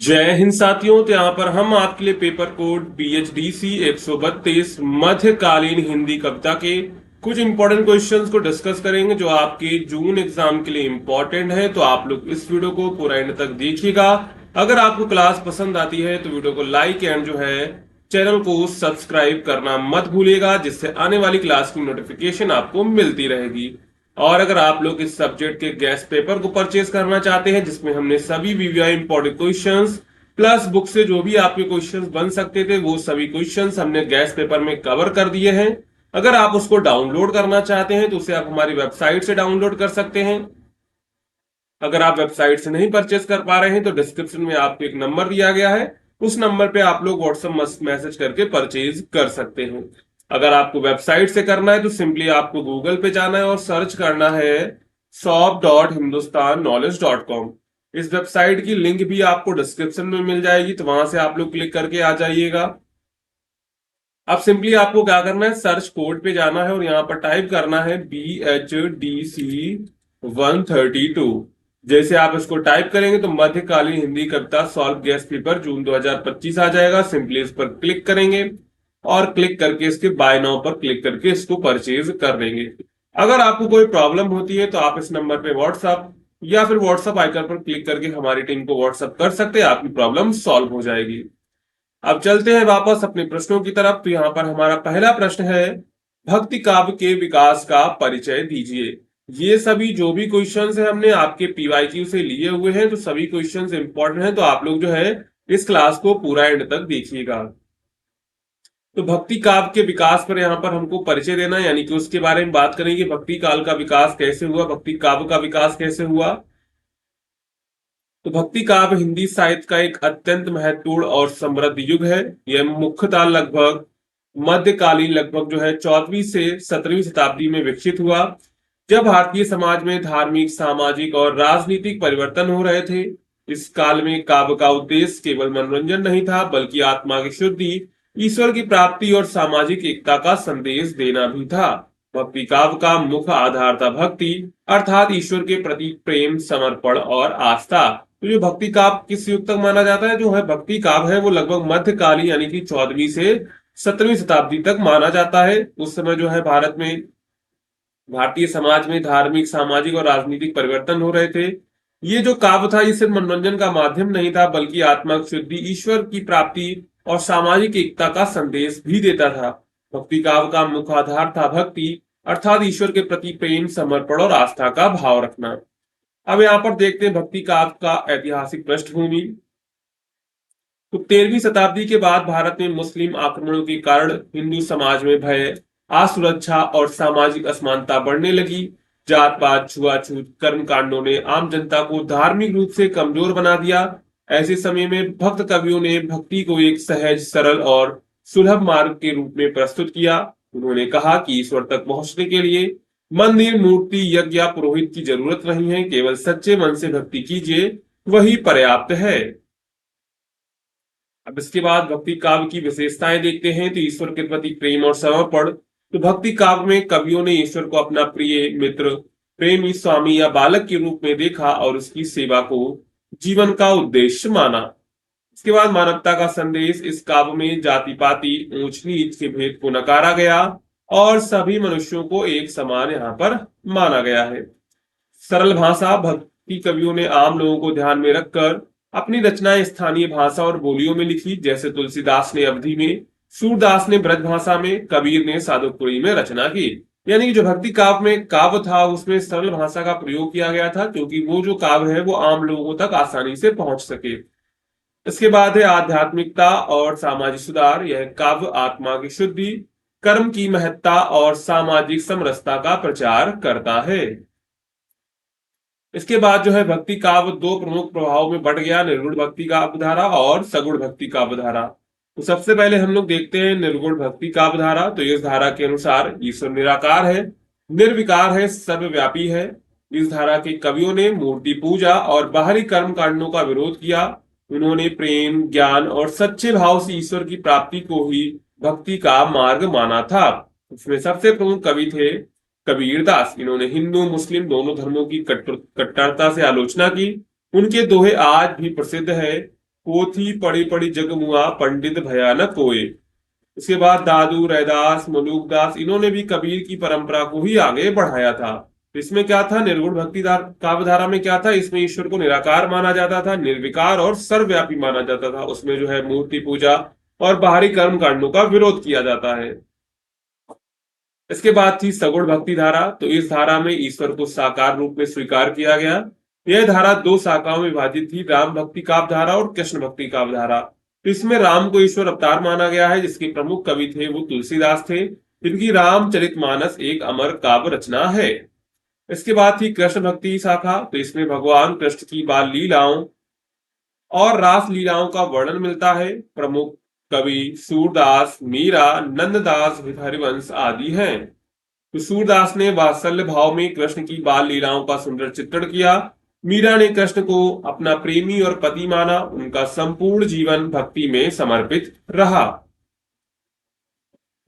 जय हिंद साथियों। तो यहाँ पर हम आपके लिए पेपर कोड BHDC 132 मध्यकालीन हिंदी कविता के कुछ इंपॉर्टेंट क्वेश्चंस को डिस्कस करेंगे जो आपके जून एग्जाम के लिए इंपॉर्टेंट है। तो आप लोग इस वीडियो को पूरा एंड तक देखिएगा। अगर आपको क्लास पसंद आती है तो वीडियो को लाइक एंड जो है चैनल को सब्सक्राइब करना मत भूलिएगा, जिससे आने वाली क्लास की नोटिफिकेशन आपको मिलती रहेगी। और अगर आप लोग इस सब्जेक्ट के गेस्ट पेपर को परचेज करना चाहते हैं जिसमें हमने सभी VVI important questions plus book से जो भी आपके क्वेश्चंस बन सकते थे वो सभी क्वेश्चंस हमने गेस्ट पेपर में कवर कर दिए हैं। अगर आप उसको डाउनलोड करना चाहते हैं तो उसे आप हमारी वेबसाइट से डाउनलोड कर सकते हैं। अगर आप वेबसाइट से नहीं परचेस कर पा रहे हैं तो डिस्क्रिप्शन में आपको एक नंबर दिया गया है, उस नंबर पे आप लोग व्हाट्सएप मैसेज करके परचेज कर सकते हैं। अगर आपको वेबसाइट से करना है तो सिंपली आपको गूगल पे जाना है और सर्च करना है shop.hindustanknowledge.com। इस वेबसाइट की लिंक भी आपको डिस्क्रिप्शन में मिल जाएगी, तो वहां से आप लोग क्लिक करके आ जाइएगा। अब सिंपली आपको क्या करना है, सर्च कोड पे जाना है और यहाँ पर टाइप करना है BHDC 132। जैसे आप इसको टाइप करेंगे तो मध्यकालीन हिंदी कविता सॉल्व गेस्ट पेपर जून 2025 आ जाएगा। सिंपली इस पर क्लिक करेंगे और क्लिक करके इसके बाय नाउ पर क्लिक करके इसको परचेज कर देंगे। अगर आपको कोई प्रॉब्लम होती है तो आप इस नंबर पे व्हाट्सएप या फिर व्हाट्सएप आइकन पर क्लिक करके हमारी टीम को व्हाट्सएप कर सकते हैं, आपकी प्रॉब्लम सॉल्व हो जाएगी। अब चलते हैं वापस अपने प्रश्नों की तरफ। तो यहाँ पर हमारा पहला प्रश्न है, भक्ति काव्य के विकास का परिचय दीजिए। ये सभी जो भी क्वेश्चंस है हमने आपके PYQ से लिए हुए हैं, तो सभी क्वेश्चंस इंपॉर्टेंट हैं, तो आप लोग जो है इस क्लास को पूरा एंड तक देखिएगा। तो भक्ति काव्य के विकास पर यहाँ पर हमको परिचय देना है, यानी कि उसके बारे में बात करेंगे। भक्ति काल का विकास कैसे हुआ, भक्ति काव्य का विकास कैसे हुआ। तो भक्ति काव्य हिंदी साहित्य का एक अत्यंत महत्वपूर्ण और समृद्ध युग है। यह मुख्यतः लगभग मध्यकालीन, लगभग जो है 14वीं से 17वीं शताब्दी में विकसित हुआ, जब भारतीय समाज में धार्मिक, सामाजिक और राजनीतिक परिवर्तन हो रहे थे। इस काल में काव्य का उद्देश्य केवल मनोरंजन नहीं था, बल्कि आत्मा की शुद्धि, ईश्वर की प्राप्ति और सामाजिक एकता का संदेश देना भी था। भक्ति काव्य का मुख्य आधार था भक्ति, अर्थात ईश्वर के प्रति प्रेम, समर्पण और आस्था। तो जो भक्ति काव्य किस युग तक माना जाता है, जो है भक्ति काव्य है वो लगभग मध्यकालीन यानी कि 14वीं से 17वीं शताब्दी तक माना जाता है। उस समय जो है भारत में, भारतीय समाज में धार्मिक, सामाजिक और राजनीतिक परिवर्तन हो रहे थे। ये जो काव्य था ये सिर्फ मनोरंजन का माध्यम नहीं था, बल्कि आत्मा की शुद्धि, ईश्वर की प्राप्ति और सामाजिक एकता का संदेश भी देता था। भक्ति काव्य का मुख्य आधार था भक्ति, अर्थात ईश्वर के प्रति प्रेम, समर्पण और आस्था का भाव रखना। अब यहाँ पर देखते हैं भक्ति काव्य का ऐतिहासिक पृष्ठभूमि। तो 13वीं शताब्दी के बाद भारत में मुस्लिम आक्रमणों के कारण हिंदू समाज में भय, असुरक्षा और सामाजिक असमानता बढ़ने लगी। जात पात, छुआछूत, कर्म कांडों ने आम जनता को धार्मिक रूप से कमजोर बना दिया। ऐसे समय में भक्त कवियों ने भक्ति को एक सहज, सरल और सुलभ मार्ग के रूप में प्रस्तुत किया। उन्होंने कहा कि ईश्वर तक पहुंचने के लिए मंदिर, मूर्ति, यज्ञ या पुरोहित की जरूरत नहीं है, केवल सच्चे मन से भक्ति कीजिए, वही पर्याप्त है। अब इसके बाद भक्ति काव्य की विशेषताएं देखते हैं। तो ईश्वर के प्रति प्रेम और समर्पण। तो भक्ति काव्य में कवियों ने ईश्वर को अपना प्रिय मित्र, प्रेमी, स्वामी या बालक के रूप में देखा और उसकी सेवा को जीवन का उद्देश्य माना। इसके बाद मानवता का संदेश। इस काव्य में जाति पाति, ऊंच नीच के भेद को नकारा गया और सभी मनुष्यों को एक समान यहाँ पर माना गया है। सरल भाषा। भक्ति कवियों ने आम लोगों को ध्यान में रखकर अपनी रचनाएं स्थानीय भाषा और बोलियों में लिखी, जैसे तुलसीदास ने अवधी में, सूरदास ने ब्रज भाषा में, कबीर ने सादुकुड़ी में रचना की। यानी कि जो भक्ति काव्य में काव्य था उसमें सरल भाषा का प्रयोग किया गया था, क्योंकि वो जो काव्य है वो आम लोगों तक आसानी से पहुंच सके। इसके बाद है आध्यात्मिकता और सामाजिक सुधार। यह काव्य आत्मा की शुद्धि, कर्म की महत्ता और सामाजिक समरसता का प्रचार करता है। इसके बाद जो है भक्ति काव्य दो प्रमुख प्रभावों में बढ़ गया, निर्गुण भक्ति काव्य धारा और सगुण भक्ति काव्य धारा। तो सबसे पहले हम लोग देखते हैं निर्गुण भक्ति काव्य धारा। तो इस धारा के अनुसार ईश्वर निराकार है, निर्विकार है, सर्वव्यापी है। इस धारा के कवियों ने मूर्ति पूजा और बाहरी कर्म कांडों का विरोध किया। उन्होंने प्रेम, ज्ञान और सच्चे भाव से ईश्वर की प्राप्ति को ही भक्ति का मार्ग माना था। इसमें सबसे प्रमुख कवि थे कबीरदास। इन्होंने हिंदू मुस्लिम दोनों धर्मों की कट्टरता से आलोचना की। उनके दोहे आज भी प्रसिद्ध है। पोथी पढ़ी पढ़ी जगमुआ पंडित भयानक कोय। इसके बाद दादू रैदास मलूकदास इन्होंने भी कबीर की परंपरा को ही आगे बढ़ाया था। तो इसमें क्या था, निर्गुण भक्ति काव्यधारा में क्या था, इसमें ईश्वर को निराकार माना जाता था, निर्विकार और सर्वव्यापी माना जाता था। उसमें जो है मूर्ति पूजा और बाहरी कर्म कांडों का विरोध किया जाता है। इसके बाद थी सगुण भक्ति धारा। तो इस धारा में ईश्वर को साकार रूप में स्वीकार किया गया। यह धारा दो शाखाओं में विभाजित थी, राम भक्ति काव्य धारा और कृष्ण भक्ति काव्य धारा। तो इसमें राम को ईश्वर अवतार माना गया है, जिसके प्रमुख कवि थे वो तुलसीदास थे, जिनकी रामचरितमानस एक अमर काव्य रचना है। इसके बाद थी कृष्ण भक्ति शाखा। तो इसमें भगवान कृष्ण की बाल लीलाओं और रास लीलाओं का वर्णन मिलता है। प्रमुख कवि सूरदास, मीरा, नंददास, हरिवंश आदि हैं। तो सूरदास ने वात्सल्य भाव में कृष्ण की बाल लीलाओं का सुंदर चित्रण किया। मीरा ने कृष्ण को अपना प्रेमी और पति माना। उनका संपूर्ण जीवन भक्ति में समर्पित रहा।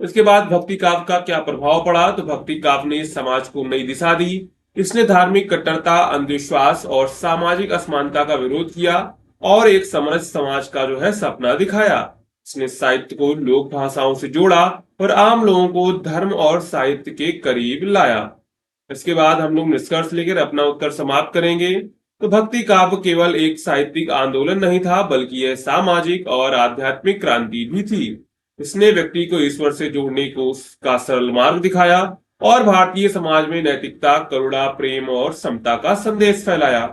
इसके बाद भक्ति काव्य का क्या प्रभाव पड़ा, तो भक्ति काव्य ने समाज को नई दिशा दी। इसने धार्मिक कट्टरता, अंधविश्वास और सामाजिक असमानता का विरोध किया और एक समरस समाज का जो है सपना दिखाया। इसने साहित्य को लोक भाषाओं से जोड़ा और आम लोगों को धर्म और साहित्य के करीब लाया। इसके बाद हम लोग निष्कर्ष लेकर अपना उत्तर समाप्त करेंगे। तो भक्ति काव्य केवल एक साहित्यिक आंदोलन नहीं था, बल्कि यह सामाजिक और आध्यात्मिक क्रांति भी थी। इसने व्यक्ति को ईश्वर से जोड़ने को का सरल मार्ग दिखाया और भारतीय समाज में नैतिकता, करुणा, प्रेम और समता का संदेश फैलाया।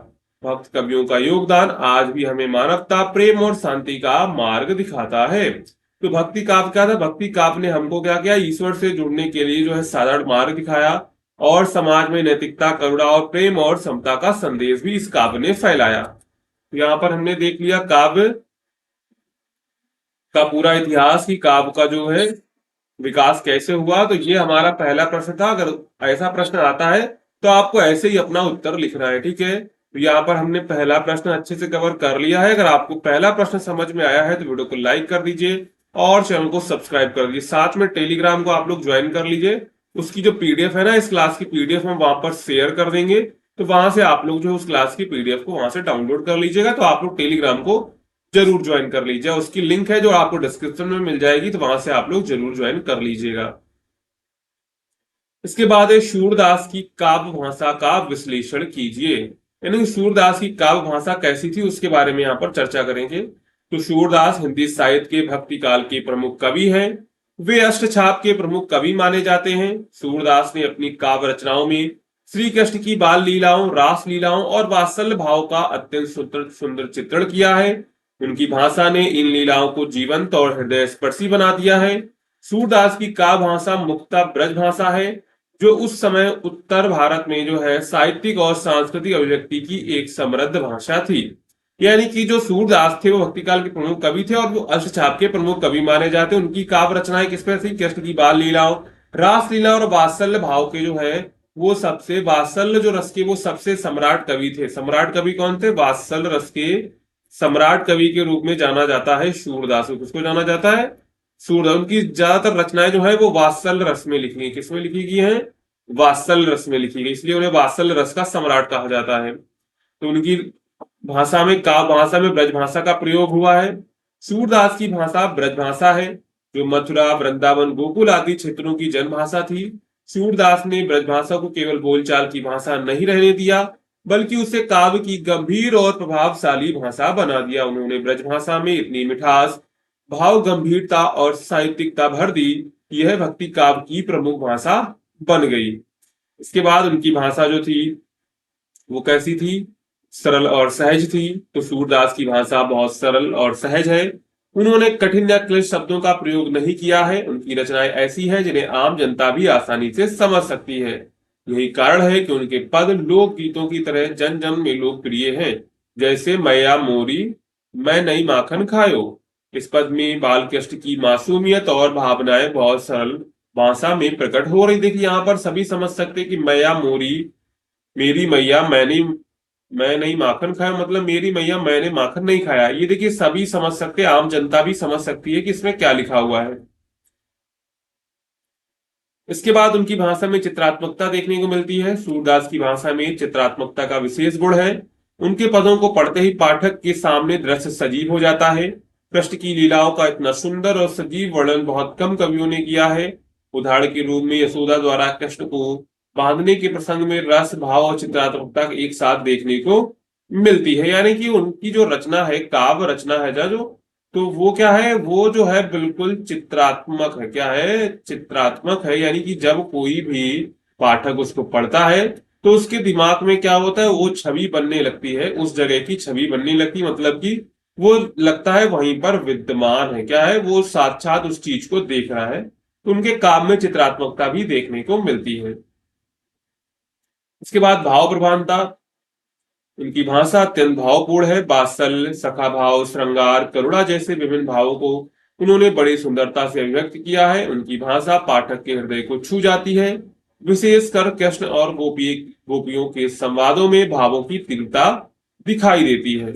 भक्त कवियों का योगदान आज भी हमें मानवता, प्रेम और शांति का मार्ग दिखाता है। तो भक्ति काव्य क्या था, भक्ति काव्य ने हमको क्या किया, ईश्वर से जुड़ने के लिए जो है साधारण मार्ग दिखाया और समाज में नैतिकता, करुणा और प्रेम और समता का संदेश भी इस काव्य ने फैलाया। तो यहाँ पर हमने देख लिया काव्य का पूरा इतिहास की काव्य का जो है विकास कैसे हुआ। तो ये हमारा पहला प्रश्न था। अगर ऐसा प्रश्न आता है तो आपको ऐसे ही अपना उत्तर लिखना है, ठीक है। तो यहाँ पर हमने पहला प्रश्न अच्छे से कवर कर लिया है। अगर आपको पहला प्रश्न समझ में आया है तो वीडियो को लाइक कर दीजिए और चैनल को सब्सक्राइब कर दीजिए। साथ में टेलीग्राम को आप लोग ज्वाइन कर लीजिए। उसकी जो पीडीएफ है ना, इस क्लास की पीडीएफ हम वहां पर शेयर कर देंगे। तो वहां से आप लोग जो उस क्लास की पीडीएफ को वहां से डाउनलोड कर लीजिएगा। तो आप लोग टेलीग्राम को जरूर ज्वाइन कर लीजिए। उसकी लिंक है जो आपको डिस्क्रिप्शन में मिल जाएगी, तो वहां से आप लोग जरूर ज्वाइन कर लीजिएगा। इसके बाद है सूरदास की काव्य भाषा का विश्लेषण कीजिए। यानी सूरदास की काव्य भाषा कैसी थी उसके बारे में यहाँ पर चर्चा करेंगे। तो सूरदास हिंदी साहित्य के भक्ति काल के प्रमुख कवि हैं। वे अष्टछाप के प्रमुख कवि माने जाते हैं। सूरदास ने अपनी काव्य रचनाओं में श्री कृष्ण की बाल लीलाओं, रास लीलाओं और वात्सल्य भाव का अत्यंत सुंदर सुंदर चित्रण किया है। उनकी भाषा ने इन लीलाओं को जीवंत और हृदय स्पर्शी बना दिया है। सूरदास की काव्य भाषा मुख्यतः ब्रज भाषा है, जो उस समय उत्तर भारत में जो है साहित्यिक और सांस्कृतिक अभिव्यक्ति की एक समृद्ध भाषा थी। यानी कि जो सूरदास थे वो भक्ति काल के प्रमुख कवि थे और वो अष्टछाप के प्रमुख कवि माने जाते। उनकी काव्य रचनाएं किस पर थी, कृष्ण की बाल लीलाओं, रास लीला और वात्सल्य भाव के जो है वो सबसे वात्सल्य जो रस के वो सबसे सम्राट कवि थे। सम्राट कवि कौन थे, वात्सल्य रस के सम्राट कवि के रूप में जाना जाता है सूरदास को। किसको जाना जाता है, सूरदास। उनकी ज्यादातर रचनाएं जो है वो वात्सल्य रस में लिखी गई। किसमें लिखी गई है, वात्सल्य रस में लिखी गई, इसलिए उन्हें वात्सल्य रस का सम्राट कहा जाता है। तो उनकी भाषा में काव्य भाषा में ब्रज भाषा का प्रयोग हुआ है। सूरदास की भाषा ब्रज भाषा है, जो मथुरा, वृंदावन, गोकुल आदि क्षेत्रों की जनभाषा थी। सूरदास ने ब्रज भाषा को केवल बोलचाल की भाषा नहीं रहने दिया, बल्कि उसे काव्य की गंभीर और प्रभावशाली भाषा बना दिया। उन्होंने ब्रज भाषा में इतनी मिठास, भाव गंभीरता और साहित्यिकता भर दी कि यह भक्ति काव्य की प्रमुख भाषा बन गई। इसके बाद उनकी भाषा जो थी वो कैसी थी, सरल और सहज थी। तो सूरदास की भाषा बहुत सरल और सहज है। उन्होंने कठिन या क्लिष्ट शब्दों का प्रयोग नहीं किया है। उनकी रचनाएं ऐसी हैं जिन्हें आम जनता भी आसानी से समझ सकती है। यही कारण है कि उनके पद लोक गीतों की तरह जन जन में लोकप्रिय हैं। जैसे मैया मोरी मैं नई माखन खायो, इस पद में बाल कृष्ण की मासूमियत और भावनाएं बहुत सरल भाषा में प्रकट हो रही। देखिए यहाँ पर सभी समझ सकते कि मैया मोरी, मेरी मैया मैं नहीं माखन खाया, मतलब मेरी मैया मैंने माखन नहीं खाया। ये देखिए सभी समझ सकते, आम जनता भी समझ सकती है कि इसमें क्या लिखा हुआ है। इसके बाद उनकी भाषा में चित्रात्मकता देखने को मिलती है। सूरदास की भाषा में चित्रात्मकता का विशेष गुण है। उनके पदों को पढ़ते ही पाठक के सामने दृश्य सजीव हो जाता है। कृष्ण की लीलाओं का इतना सुंदर और सजीव वर्णन बहुत कम कवियों ने किया है। उदाहरण के रूप में यशोदा द्वारा कृष्ण को बांधने के प्रसंग में रस, भाव और चित्रात्मकता एक साथ देखने को मिलती है। यानी कि उनकी जो रचना है, काव्य रचना है जो, तो वो क्या है, वो जो है बिल्कुल चित्रात्मक है। क्या है? चित्रात्मक है। यानी कि जब कोई भी पाठक उसको पढ़ता है तो उसके दिमाग में क्या होता है, वो छवि बनने लगती है, उस जगह की छवि बनने लगती है। मतलब कि वो लगता है वहीं पर विद्यमान है। क्या है? वो साक्षात उस चीज को देख रहा है। तो उनके काम में चित्रात्मकता भी देखने को मिलती है। इसके बाद भाव प्रधानता। उनकी भाषा अत्यंत भावपूर्ण है। वात्सल्य, सखा भाव, श्रृंगार, करुणा जैसे विभिन्न भावों को उन्होंने बड़ी सुंदरता से अभिव्यक्त किया है। उनकी भाषा पाठक के हृदय को छू जाती है। विशेषकर कृष्ण और गोपियों के संवादों में भावों की तीव्रता दिखाई देती है।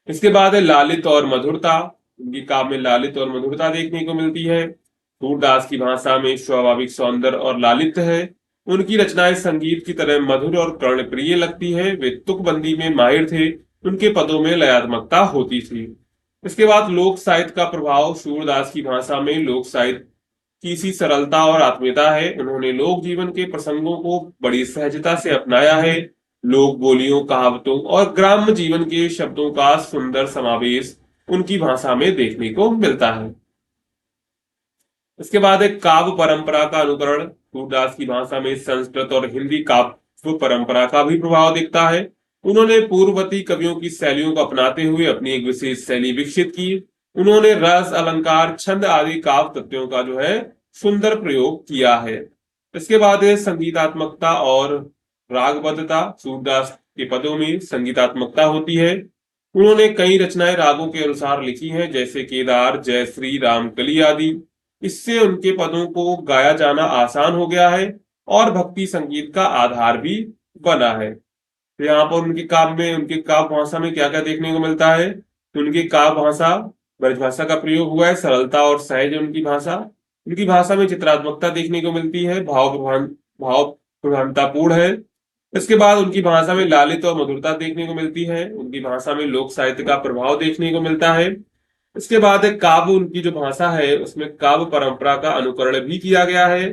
इसके बाद है लालित और मधुरता। उनकी काव्य में लालित और मधुरता देखने को मिलती है। सूरदास की भाषा में स्वाभाविक सौंदर्य और लालित्य है। उनकी रचनाएं संगीत की तरह मधुर और कर्णप्रिय लगती है। वे तुकबंदी में माहिर थे। उनके पदों में लयात्मकता होती थी। इसके बाद लोक साहित्य का प्रभाव। सूरदास की भाषा में लोक साहित्य की सी सरलता और आत्मीयता है। उन्होंने लोक जीवन के प्रसंगों को बड़ी सहजता से अपनाया है। लोक बोलियों, कहावतों और ग्राम्य जीवन के शब्दों का सुंदर समावेश उनकी भाषा में देखने को मिलता है। इसके बाद एक काव्य परंपरा का अनुकरण। सूरदास की भाषा में संस्कृत और हिंदी काव्य परंपरा का भी प्रभाव दिखता है। उन्होंने पूर्ववर्ती कवियों की शैलियों को अपनाते हुए अपनी एक विशेष शैली विकसित की। उन्होंने रस, अलंकार, छंद आदि काव्य तत्वों का जो है सुंदर प्रयोग किया है। इसके बाद है संगीतात्मकता और रागबद्धता। सूरदास के पदों में संगीतात्मकता होती है। उन्होंने कई रचनाएं रागों के अनुसार लिखी हैं, जैसे केदार, जयश्री, रामकली आदि। इससे उनके पदों को गाया जाना आसान हो गया है और भक्ति संगीत का आधार भी बना है। तो यहाँ पर उनके काव्य में, उनके काव्य भाषा में क्या क्या देखने को मिलता है, तो उनकी काव्य भाषा, ब्रज भाषा का प्रयोग हुआ है। सरलता और सहज है उनकी भाषा। उनकी भाषा में चित्रात्मकता देखने को मिलती है। भाव प्रधानतापूर्ण है। इसके बाद उनकी भाषा में लालित और मधुरता देखने को मिलती है। उनकी भाषा में लोक साहित्य का प्रभाव देखने को मिलता है। इसके बाद एक काव्य, उनकी जो भाषा है उसमें काव्य परंपरा का अनुकरण भी किया गया है।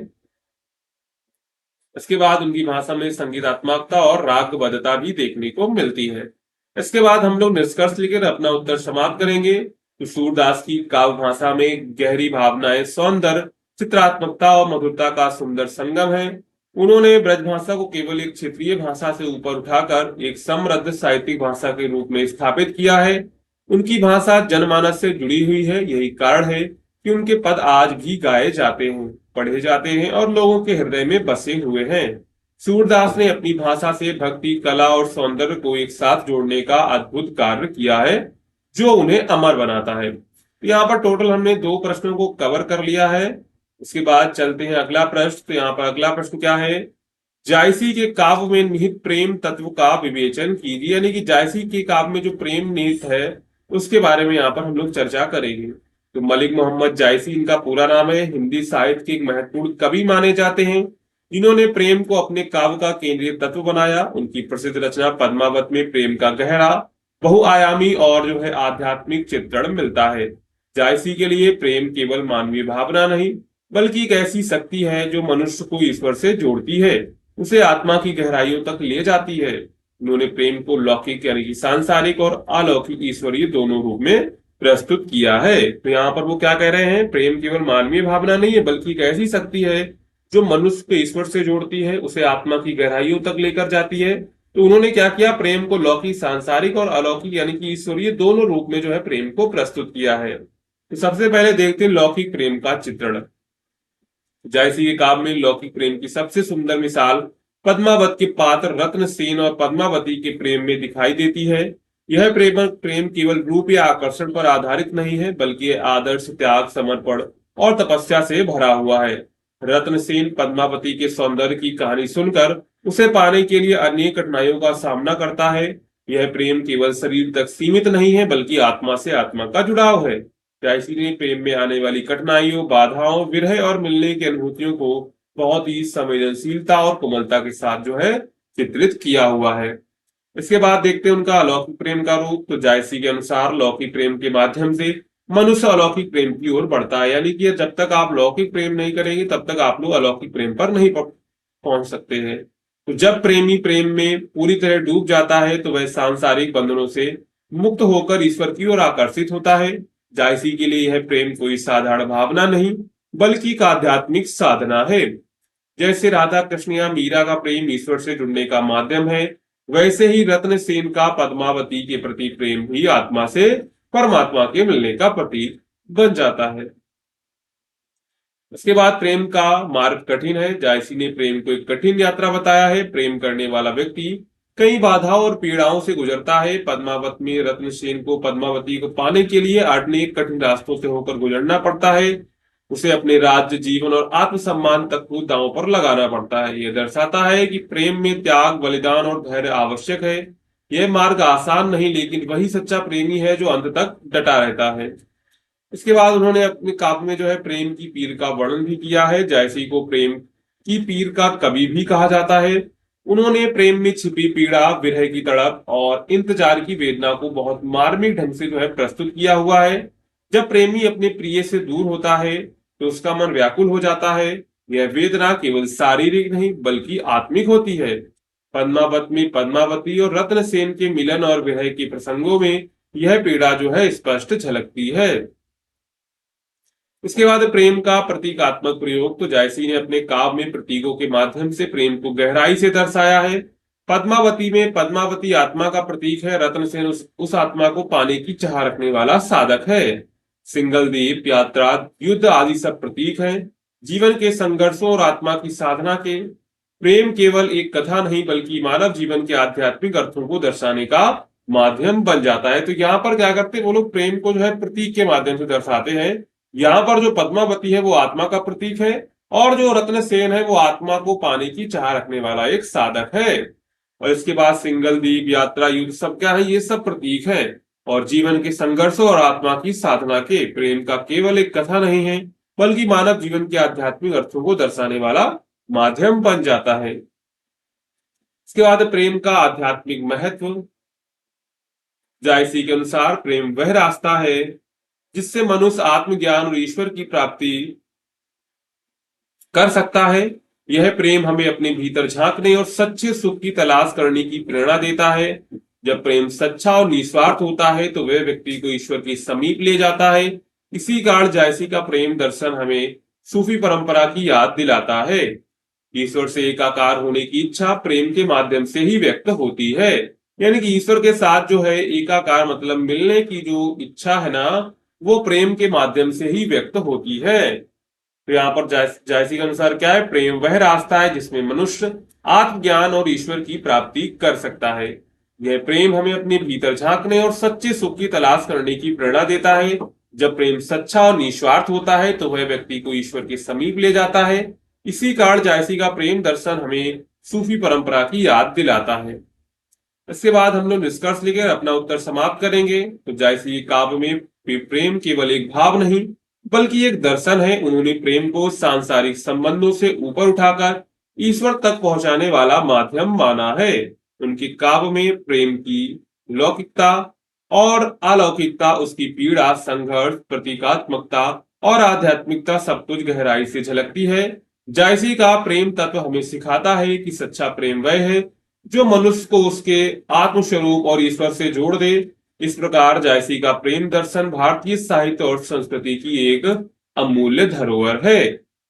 इसके बाद उनकी भाषा में संगीतात्मकता और रागबद्धता भी देखने को मिलती है। इसके बाद हम लोग निष्कर्ष लेकर अपना उत्तर समाप्त करेंगे। तो सूरदास की काव्य भाषा में गहरी भावनाएं, सौंदर्य, चित्रात्मकता और मधुरता का सुंदर संगम है। उन्होंने ब्रजभाषा को केवल एक क्षेत्रीय भाषा से ऊपर उठाकर एक समृद्ध साहित्यिक भाषा के रूप में स्थापित किया है। उनकी भाषा जनमानस से जुड़ी हुई है। यही कारण है कि उनके पद आज भी गाए जाते हैं, पढ़े जाते हैं और लोगों के हृदय में बसे हुए हैं। सूरदास ने अपनी भाषा से भक्ति, कला और सौंदर्य को एक साथ जोड़ने का अद्भुत कार्य किया है, जो उन्हें अमर बनाता है। तो यहाँ पर टोटल हमने 2 प्रश्नों को कवर कर लिया है। उसके बाद चलते हैं अगला प्रश्न। तो यहाँ पर अगला प्रश्न क्या है, जायसी के काव्य में निहित प्रेम तत्व का विवेचन कीजिए। यानी कि जायसी के काव्य में जो प्रेम निहित है उसके बारे में यहाँ पर हम लोग चर्चा करेंगे। तो मलिक मोहम्मद जायसी इनका पूरा नाम है। हिंदी साहित्य के एक महत्वपूर्ण कवि माने जाते हैं, जिन्होंने प्रेम को अपने काव्य का केंद्रीय तत्व बनाया। उनकी प्रसिद्ध रचना पद्मावत में प्रेम का गहरा, बहुआयामी और जो है आध्यात्मिक चित्रण मिलता है। जायसी के लिए प्रेम केवल मानवीय भावना नहीं, बल्कि एक ऐसी शक्ति है जो मनुष्य को ईश्वर से जोड़ती है, उसे आत्मा की गहराइयों तक ले जाती है। उन्होंने प्रेम को लौकिक यानी कि सांसारिक और अलौकिक ईश्वरीय दोनों रूप में प्रस्तुत किया है। तो यहाँ पर वो क्या कह रहे हैं, प्रेम केवल मानवीय भावना नहीं है, बल्कि एक ऐसी शक्ति है जो मनुष्य को ईश्वर से जोड़ती है, उसे आत्मा की गहराइयों तक लेकर जाती है। तो उन्होंने क्या किया, प्रेम को लौकिक, सांसारिक और अलौकिक यानी कि ईश्वरीय दोनों रूप में जो है प्रेम को प्रस्तुत किया है। तो सबसे पहले देखते हैं लौकिक प्रेम का चित्रण। जायसी के काव्य में लौकिक प्रेम की सबसे सुंदर मिसाल पद्मावत के पात्र रत्नसेन और पद्मावती के प्रेम में दिखाई देती है। यह प्रेम केवल रूप या आकर्षण पर आधारित नहीं है, बल्कि आदर्श, त्याग, समर्पण और तपस्या से भरा हुआ है। रत्नसेन पद्मावती के सौंदर्य की कहानी सुनकर उसे पाने के लिए अनेक कठिनाइयों का सामना करता है। यह प्रेम केवल शरीर तक सीमित नहीं है, बल्कि आत्मा से आत्मा का जुड़ाव है। इसीलिए प्रेम में आने वाली कठिनाइयों, बाधाओं, विरह और मिलने की अनुभूतियों को बहुत ही संवेदनशीलता और कोमलता के साथ जो है चित्रित किया हुआ है। इसके बाद देखते हैं उनका अलौकिक प्रेम का रूप। तो जायसी के अनुसार लौकिक प्रेम के माध्यम से मनुष्य अलौकिक प्रेम की ओर बढ़ता है, यानी कि जब तक आप लौकिक प्रेम नहीं करेंगे तब तक आप लोग अलौकिक प्रेम पर नहीं पहुंच सकते हैं। तो जब प्रेमी प्रेम में पूरी तरह डूब जाता है तो वह सांसारिक बंधनों से मुक्त होकर ईश्वर की ओर आकर्षित होता है। जायसी के लिए यह प्रेम कोई साधारण भावना नहीं बल्कि एक आध्यात्मिक साधना है। जैसे राधा कृष्ण या मीरा का प्रेम ईश्वर से जुड़ने का माध्यम है, वैसे ही रत्न सेन का पद्मावती के प्रति प्रेम भी आत्मा से परमात्मा के मिलने का प्रतीक बन जाता है। इसके बाद प्रेम का मार्ग कठिन है। जायसी ने प्रेम को एक कठिन यात्रा बताया है। प्रेम करने वाला व्यक्ति कई बाधाओं और पीड़ाओं से गुजरता है। पद्मावत में रत्नसेन को पद्मावती को पाने के लिए अनेक कठिन रास्तों से होकर गुजरना पड़ता है। उसे अपने राज्य, जीवन और आत्मसम्मान तक को दांव पर लगाना पड़ता है। यह दर्शाता है कि प्रेम में त्याग, बलिदान और धैर्य आवश्यक है। यह मार्ग आसान नहीं, लेकिन वही सच्चा प्रेमी है जो अंत तक डटा रहता है। इसके बाद उन्होंने अपने काव्य में जो है प्रेम की पीर का वर्णन भी किया है। जायसी को प्रेम की पीर का कवि भी कहा जाता है। उन्होंने प्रेम में छिपी पीड़ा, विरह की तड़प और इंतजार की वेदना को बहुत मार्मिक ढंग से जो है प्रस्तुत किया हुआ है। जब प्रेमी अपने प्रिय से दूर होता है तो उसका मन व्याकुल हो जाता है। यह वेदना केवल शारीरिक नहीं बल्कि आत्मिक होती है। पद्मावत में पद्मावती और रत्नसेन के मिलन और विरह के प्रसंगों में यह पीड़ा जो है स्पष्ट झलकती है। इसके बाद प्रेम का प्रतीकात्मक प्रयोग। तो जायसी ने अपने काव्य में प्रतीकों के माध्यम से प्रेम को गहराई से दर्शाया है। पद्मावती में पद्मावती आत्मा का प्रतीक है। रत्नसेन उस आत्मा को पाने की चाह रखने वाला साधक है। सिंगल दीप, यात्रा, युद्ध आदि सब प्रतीक हैं जीवन के संघर्षों और आत्मा की साधना के। प्रेम केवल एक कथा नहीं बल्कि मानव जीवन के आध्यात्मिक अर्थों को दर्शाने का माध्यम बन जाता है। तो यहाँ पर क्या करते हैं वो लोग, प्रेम को जो है प्रतीक के माध्यम से दर्शाते हैं। यहाँ पर जो पद्मावती है वो आत्मा का प्रतीक है और जो रत्नसेन है वो आत्मा को पाने की चाह रखने वाला एक साधक है। और इसके बाद सिंगल दीप, यात्रा, युद्ध सब क्या है, ये सब प्रतीक है और जीवन के संघर्षों और आत्मा की साधना के। प्रेम का केवल एक कथा नहीं है बल्कि मानव जीवन के आध्यात्मिक अर्थों को दर्शाने वाला माध्यम बन जाता है। इसके बाद प्रेम का आध्यात्मिक महत्व। जायसी के अनुसार प्रेम वह रास्ता है जिससे मनुष्य आत्मज्ञान और ईश्वर की प्राप्ति कर सकता है। यह प्रेम हमें अपने भीतर झांकने और सच्चे सुख की तलाश करने की प्रेरणा देता है। जब प्रेम सच्चा और निस्वार्थ होता है तो वह व्यक्ति को ईश्वर के समीप ले जाता है। इसी कारण जायसी का प्रेम दर्शन हमें सूफी परंपरा की याद दिलाता है। ईश्वर से एकाकार होने की इच्छा प्रेम के माध्यम से ही व्यक्त होती है। यानी कि ईश्वर के साथ जो है एकाकार मतलब मिलने की जो इच्छा है ना, वो प्रेम के माध्यम से ही व्यक्त होती है। तो यहाँ पर जायसी के अनुसार क्या है, प्रेम वह रास्ता है जिसमें मनुष्य आत्मज्ञान और ईश्वर की प्राप्ति कर सकता है। यह प्रेम हमें अपने भीतर झांकने और सच्चे सुख की तलाश करने की प्रेरणा देता है। जब प्रेम सच्चा और निस्वार्थ होता है तो वह व्यक्ति को ईश्वर के समीप ले जाता है। इसी कारण जायसी का प्रेम दर्शन हमें सूफी परंपरा की याद दिलाता है। इसके बाद हम लोग निष्कर्ष लेकर अपना उत्तर समाप्त करेंगे। तो जायसी काव्य में प्रेम केवल एक भाव नहीं बल्कि एक दर्शन है। उन्होंने प्रेम को सांसारिक संबंधों से ऊपर उठाकर ईश्वर तक पहुंचाने वाला माध्यम माना है। उनके काव्य में प्रेम की लौकिकता और अलौकिकता, उसकी पीड़ा, संघर्ष, प्रतीकात्मकता और आध्यात्मिकता सब कुछ गहराई से झलकती है। जायसी का प्रेम तत्व हमें सिखाता है कि सच्चा प्रेम वह है जो मनुष्य को उसके आत्मस्वरूप और ईश्वर से जोड़ दे। इस प्रकार जायसी का प्रेम दर्शन भारतीय साहित्य और संस्कृति की एक अमूल्य धरोहर है।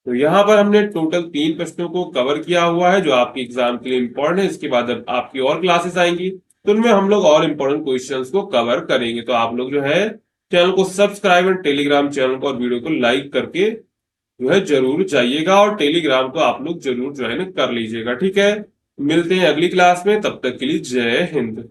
तो यहाँ पर हमने टोटल 3 प्रश्नों को कवर किया हुआ है जो आपके एग्जाम के लिए इंपॉर्टेंट है। इसके बाद अब आपकी और क्लासेस आएंगी तो उनमें हम लोग और इंपॉर्टेंट क्वेश्चंस को कवर करेंगे। तो आप लोग जो है चैनल को सब्सक्राइब और टेलीग्राम चैनल को और वीडियो को लाइक करके जो है जरूर जाइएगा और टेलीग्राम को आप लोग जरूर ज्वाइन कर लीजिएगा। ठीक है, मिलते हैं अगली क्लास में, तब तक के लिए जय हिंद।